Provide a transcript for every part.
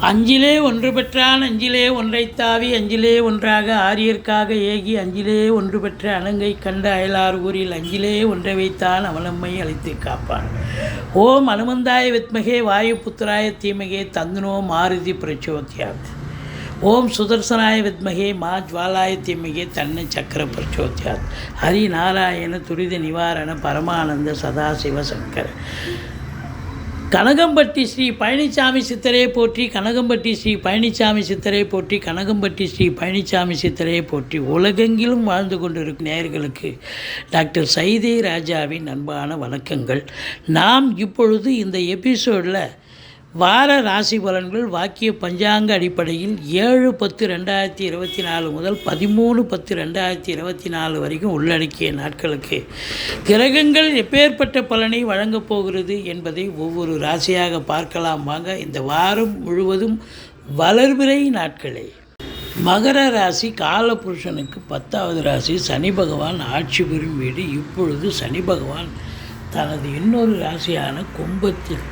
அஞ்சிலே ஒன்று பெற்றான் அஞ்சிலே ஒன்றைத்தாவி அஞ்சிலே ஒன்றாக ஆரியர்க்காக ஏகி அஞ்சிலே ஒன்று பெற்ற அணங்கை கண்ட அயலார் ஊரில் அஞ்சிலே ஒன்றை வைத்தான் அவனம்மை அழைத்து காப்பான். ஓம் அனுமந்தாய வித்மகே வாயு புத்திராய தீமகே தந்தனோ மாருதி பிரச்சோத்யாத். ஓம் சுதர்சனாய வித்மகே மா ஜ்வாலாய தீமகே தன்னை சக்கர பிரச்சோத்யாத். ஹரி நாராயண துரித நிவாரண பரமானந்த சதாசிவ சங்கர. கனகம்பட்டி ஸ்ரீ பழனிசாமி சித்தரை போற்றி, கனகம்பட்டி ஸ்ரீ பழனிசாமி சித்தரை போற்றி, கனகம்பட்டி ஸ்ரீ பழனிசாமி சித்தரை போற்றி. உலகெங்கிலும் வாழ்ந்து கொண்டிருக்கும் நேயர்களுக்கு டாக்டர் சைதை ராஜாவின் அன்பான வணக்கங்கள். நாம் இப்பொழுது இந்த எபிசோடில் வார ராசி பலன்கள் வாக்கிய பஞ்சாங்க அடிப்படையில் 7/10/2024 முதல் 13/10/2024 வரைக்கும் உள்ளடக்கிய நாட்களுக்கு கிரகங்கள் எப்பேற்பட்ட பலனை வழங்கப் போகிறது என்பதை ஒவ்வொரு ராசியாக பார்க்கலாம். வாங்க. இந்த வாரம் முழுவதும் வளர்பிறை நாட்களே. மகர ராசி காலபுருஷனுக்கு 10வது ராசி. சனி பகவான் ஆட்சி பெறும் வீடு. இப்பொழுது சனி பகவான் தனது இன்னொரு ராசியான கும்பத்தில்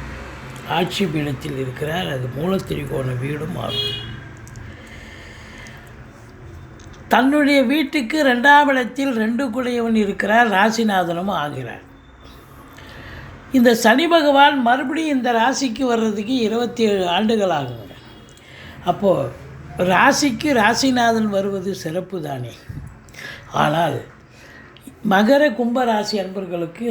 ஆட்சி பீடத்தில் இருக்கிறார். அது மூலத்திரிகோண வீடும் ஆகும். தன்னுடைய வீட்டுக்கு 2ஆம் இடத்தில் 2 குடையவன் இருக்கிறார், ராசிநாதனும் ஆகிறார். இந்த சனி பகவான் மறுபடியும் இந்த ராசிக்கு வர்றதுக்கு 27 ஆண்டுகள் ஆகுங்க. அப்போது ராசிக்கு ராசிநாதன் வருவது சிறப்பு தானே. ஆனால் மகர கும்ப ராசி அன்பர்களுக்கு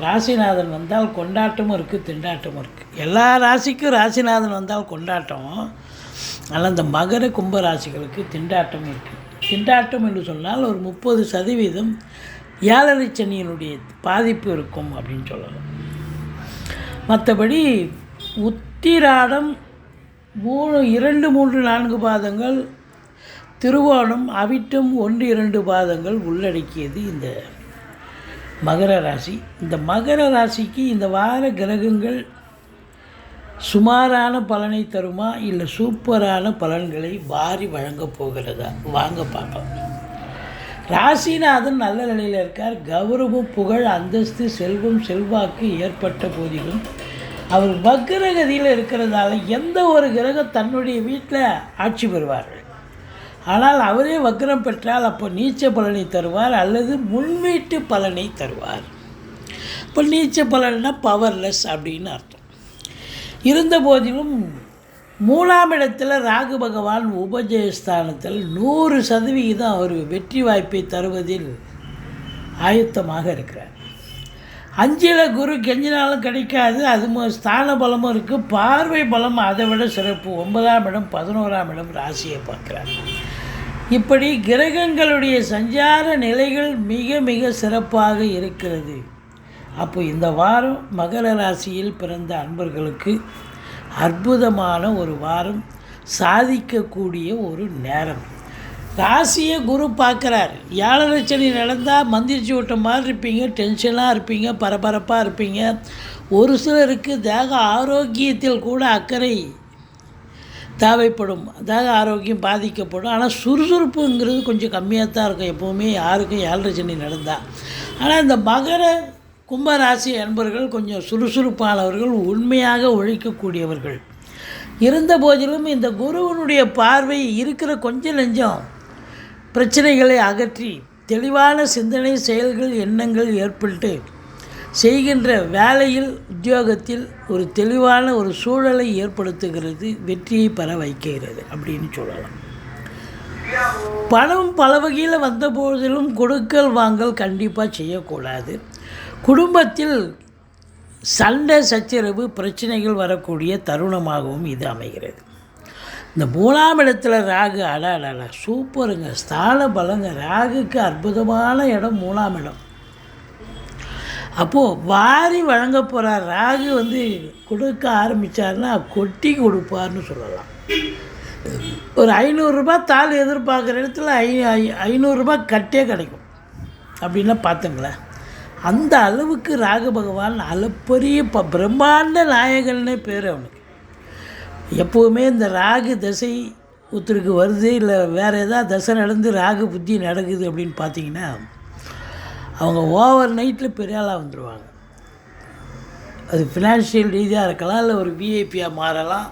ராசிநாதன் வந்தால் கொண்டாட்டமும் இருக்குது, திண்டாட்டமும் இருக்குது. எல்லா ராசிக்கும் ராசிநாதன் வந்தால் கொண்டாட்டம், ஆனால் அந்த மகர கும்ப ராசிகளுக்கு திண்டாட்டமும் இருக்குது. திண்டாட்டம் என்று சொன்னால் ஒரு 30% 7.5 சனியினுடைய பாதிப்பு இருக்கும் அப்படின்னு சொல்லலாம். மற்றபடி உத்திராடம் 2, 3, 4 பாதங்கள், திருவோணம், அவிட்டம் 1, 2 பாதங்கள் உள்ளடக்கியது இந்த மகர ராசி. இந்த மகர ராசிக்கு இந்த வார கிரகங்கள் சுமாரான பலனை தருமா இல்லை சூப்பரான பலன்களை வாரி வழங்கப் போகிறதா? வாங்க பார்க்கலாம். ராசிநாதன் நல்ல நிலையில் இருக்கார். கௌரவம், புகழ், அந்தஸ்து, செல்வம், செல்வாக்கு ஏற்பட்ட போதிலும் அவர் வக்ரகதியில் இருக்கிறதால எந்த ஒரு கிரகம் தன்னுடைய வீட்டில் ஆட்சி பெறுவார்கள். ஆனால் அவரே வக்ரம் பெற்றால் அப்போ நீச்ச பலனை தருவார் அல்லது முன்வீட்டு பலனை தருவார். இப்போ நீச்ச பலன்னா பவர்லெஸ் அப்படின்னு அர்த்தம். இருந்த போதிலும் 3ஆம் இடத்துல ராகு பகவான் உபஜயஸ்தானத்தில் 100% அவர் வெற்றி வாய்ப்பை தருவதில் ஆயத்தமாக இருக்கிறார். 5ல் குரு கெஞ்சினாலும் கிடைக்காது. அது ஸ்தான பலமும் இருக்குது, பார்வை பலம் அதை விட சிறப்பு. 9ஆம் இடம் 11ஆம் இடம் ராசியை பார்க்குறார். இப்படி கிரகங்களுடைய சஞ்சார நிலைகள் மிக மிக சிறப்பாக இருக்கிறது. அப்போ இந்த வாரம் மகர ராசியில் பிறந்த அன்பர்களுக்கு அற்புதமான ஒரு வாரம், சாதிக்கக்கூடிய ஒரு நேரம். ராசியை குரு பார்க்குறார். 7.5 சனி நடந்தால் மந்திரிச்சு விட்ட மாதிரி இருப்பீங்க, டென்ஷனாக இருப்பீங்க, பரபரப்பாக இருப்பீங்க. ஒரு சிலருக்கு தேக ஆரோக்கியத்தில் கூட அக்கறை தேவைப்படும், தேக ஆரோக்கியம் பாதிக்கப்படும். ஆனால் சுறுசுறுப்புங்கிறது கொஞ்சம் கம்மியாக தான் இருக்கும் எப்போவுமே யாருக்கும் 7.5 சனி நடந்தால். ஆனால் இந்த மகர கும்பராசி அன்பர்கள் கொஞ்சம் சுறுசுறுப்பானவர்கள், உண்மையாக உழைக்கக்கூடியவர்கள். இருந்த போதிலும் இந்த குருவனுடைய பார்வை இருக்கிற கொஞ்சம் நெஞ்சம் பிரச்சனைகளை அகற்றி தெளிவான சிந்தனை, செயல்கள், எண்ணங்கள் ஏற்பட்டு செய்கின்ற வேலையில், உத்தியோகத்தில் ஒரு தெளிவான ஒரு சூழலை ஏற்படுத்துகிறது, வெற்றியை பெற வைக்கிறது அப்படின்னு சொல்லலாம். பணம் பல வகையில் வந்த போதிலும் கொடுக்கல் வாங்கல் கண்டிப்பாக செய்யக்கூடாது. குடும்பத்தில் சண்டை சச்சரவு பிரச்சனைகள் வரக்கூடிய தருணமாகவும் இது அமைகிறது. இந்த 3ஆம் இடத்துல ராகு அடாடா சூப்பருங்க, ஸ்தான பலங்க. ராகுக்கு அற்புதமான இடம் 3ஆம் இடம். அப்போது வாரி வழங்க போகிறார். ராகு கொடுக்க ஆரம்பித்தார்னா கொட்டி கொடுப்பார்னு சொல்லலாம். ஒரு 500 ரூபாய் தாள் எதிர்பார்க்குற இடத்துல 500 ரூபாய் கட்டே கிடைக்கும் அப்படின்னா பார்த்துங்களேன். அந்த அளவுக்கு ராகு பகவான் அளப்பரிய பிரம்மாண்ட நாயகன்னே பேர் அவனுக்கு. எப்போவுமே இந்த ராகு தசை ஒருத்தருக்கு வருது இல்லை வேறு ஏதாவது தசை நடந்து ராகு புத்தி நடக்குது அப்படின்னு பார்த்தீங்கன்னா அவங்க ஓவர் நைட்டில் பெரிய ஆளாக வந்துடுவாங்க. அது ஃபினான்ஷியல் ரீதியாக இருக்கலாம், இல்லை ஒரு விஐபியாக மாறலாம்,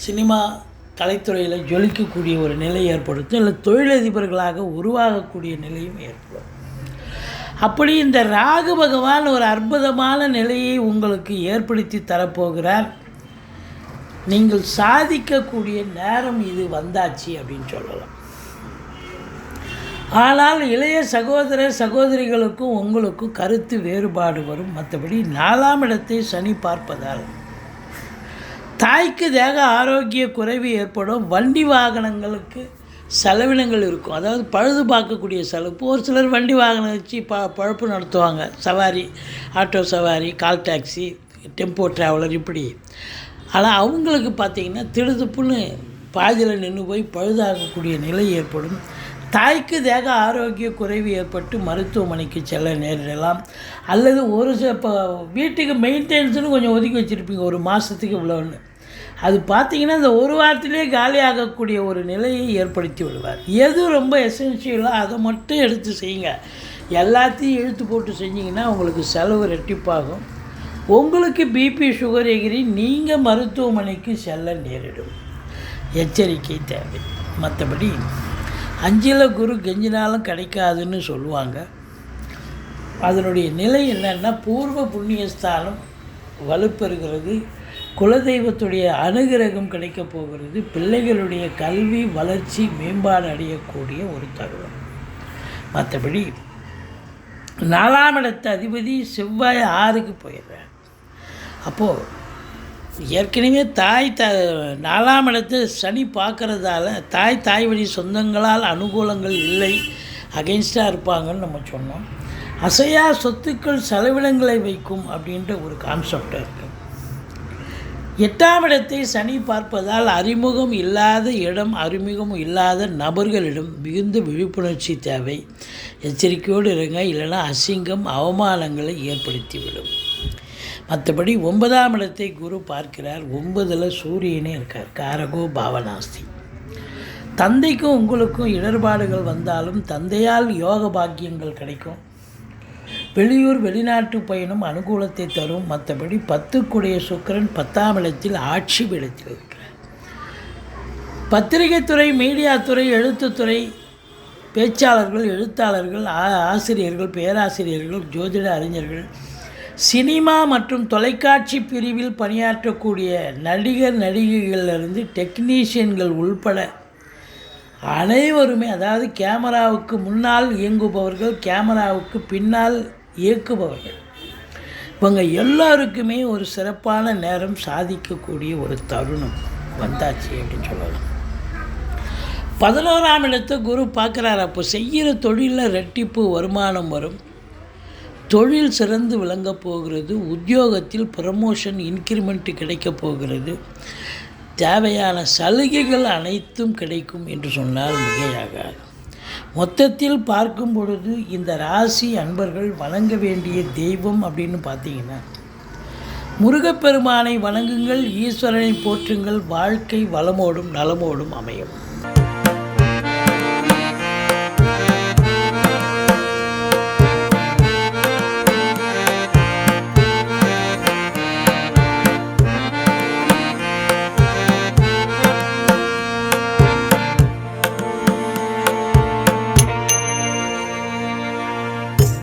சினிமா கலைத்துறையில் ஜொலிக்கக்கூடிய ஒரு நிலை ஏற்படுத்தும், இல்லை தொழிலதிபர்களாக உருவாகக்கூடிய நிலையும் ஏற்படும். அப்படி இந்த ராகு பகவான் ஒரு அற்புதமான நிலையை உங்களுக்கு ஏற்படுத்தி தரப்போகிறார். நீங்கள் சாதிக்கக்கூடிய நேரம் இது வந்தாச்சு அப்படின்னு சொல்லலாம். ஆனால் இளைய சகோதர சகோதரிகளுக்கும் உங்களுக்கும் கருத்து வேறுபாடு வரும். மற்றபடி 4ஆம் இடத்தை சனி பார்ப்பதால் தாய்க்கு தேக ஆரோக்கிய குறைவு ஏற்படும். வண்டி வாகனங்களுக்கு செலவினங்கள் இருக்கும், அதாவது பழுது பார்க்கக்கூடிய செலவு. ஒரு சிலர் வண்டி வாகனம் வச்சு பழப்பு நடத்துவாங்க, சவாரி, ஆட்டோ சவாரி, கால் டாக்ஸி, டெம்போ ட்ராவலர் இப்படி. ஆனால் அவங்களுக்கு பார்த்திங்கன்னா திடுதுப்புன்னு பாதியில் நின்று போய் பழுதாகக்கூடிய நிலை ஏற்படும். தாய்க்கு தேக ஆரோக்கிய குறைவு ஏற்பட்டு மருத்துவமனைக்கு செல்ல நேரிடலாம். அல்லது ஒரு இப்போ வீட்டுக்கு மெயின்டெனன்ஸ்னு கொஞ்சம் ஒதுக்கி வச்சுருப்பீங்க ஒரு மாதத்துக்கு இவ்வளோன்னு, அது பார்த்திங்கன்னா இந்த ஒரு வாரத்திலே காலியாகக்கூடிய ஒரு நிலையை ஏற்படுத்தி விடுவார். எது ரொம்ப எசென்ஷியலோ அதை மட்டும் எடுத்து செய்யுங்க. எல்லாத்தையும் இழுத்து போட்டு செஞ்சிங்கன்னா உங்களுக்கு செலவு ரெட்டிப்பாகும். உங்களுக்கு பிபி சுகர் எகிரி நீங்கள் மருத்துவமனைக்கு செல்ல நேரிடும். எச்சரிக்கை தேவை. மற்றபடி 5ல் குரு கெஞ்சினாலும் கிடைக்காதுன்னு சொல்லுவாங்க. அதனுடைய நிலை என்னென்னா, பூர்வ புண்ணியஸ்தானம் வலுப்பெறுகிறது, குலதெய்வத்துடைய அனுகிரகம் கிடைக்கப் போகிறது, பிள்ளைகளுடைய கல்வி வளர்ச்சி மேம்பாடு அடையக்கூடிய ஒரு தருணம். மற்றபடி 4ஆம் இடத்து அதிபதி செவ்வாய் 6க்கு போயிடுறார். அப்போது ஏற்கனவே 4ஆம் இடத்தை சனி பார்க்குறதால தாய் வழி சொந்தங்களால் அனுகூலங்கள் இல்லை, அகெயின்ஸ்டாக இருப்பாங்கன்னு நம்ம சொன்னோம். அசையா சொத்துக்கள் செலவினங்களை வைக்கும் அப்படின்ற ஒரு கான்செப்டாக இருக்குது. 8ஆம் இடத்தை சனி பார்ப்பதால் அறிமுகம் இல்லாத இடம், அறிமுகம் இல்லாத நபர்களிடம் மிகுந்த விழிப்புணர்ச்சி தேவை. எச்சரிக்கையோடு இருங்க, இல்லைன்னா அசிங்கம் அவமானங்களை ஏற்படுத்திவிடும். மற்றபடி 9ஆம் இடத்தை குரு பார்க்கிறார். 9ல் சூரியனே இருக்கார். காரகோ பாவனாஸ்தி. தந்தைக்கும் உங்களுக்கும் இடர்பாடுகள் வந்தாலும் தந்தையால் யோக பாக்கியங்கள் கிடைக்கும். வெளியூர் வெளிநாட்டு பயணம் அனுகூலத்தை தரும். மற்றபடி 10க்குடைய சுக்கிரன் 10ஆம் இடத்தில் ஆட்சி பீடத்தில் இருக்கிறார். பத்திரிகை துறை, மீடியா துறை, எழுத்துத்துறை, பேச்சாளர்கள், எழுத்தாளர்கள், ஆசிரியர்கள், பேராசிரியர்கள், ஜோதிட அறிஞர்கள், சினிமா மற்றும் தொலைக்காட்சி பிரிவில் பணியாற்றக்கூடிய நடிகர் நடிகைகளிலிருந்து டெக்னீஷியன்கள் உள்பட அனைவருமே, அதாவது கேமராவுக்கு முன்னால் இயங்குபவர்கள், கேமராவுக்கு பின்னால் இயக்குபவர்கள், இவங்க எல்லாருக்குமே ஒரு சிறப்பான நேரம், சாதிக்கக்கூடிய ஒரு தருணம் வந்தாச்சு அப்படின்னு சொல்லலாம். 11ஆம் இடத்தை குரு பார்க்குறாரு. அப்போ செய்கிற தொழிலில் ரெட்டிப்பு வருமானம் வரும். தொழில் சிறந்து விளங்கப் போகிறது. உத்தியோகத்தில் ப்ரமோஷன், இன்க்ரிமெண்ட் கிடைக்கப் போகிறது. தேவையான சலுகைகள் அனைத்தும் கிடைக்கும் என்று சொன்னால் மிகையாகாது. மொத்தத்தில் பார்க்கும் பொழுது இந்த ராசி அன்பர்கள் வணங்க வேண்டிய தெய்வம் அப்படின்னு பார்த்தீங்கன்னா, முருகப்பெருமானை வணங்குங்கள், ஈஸ்வரனை போற்றுங்கள், வாழ்க்கை வளமோடும் நலமோடும் அமையும்.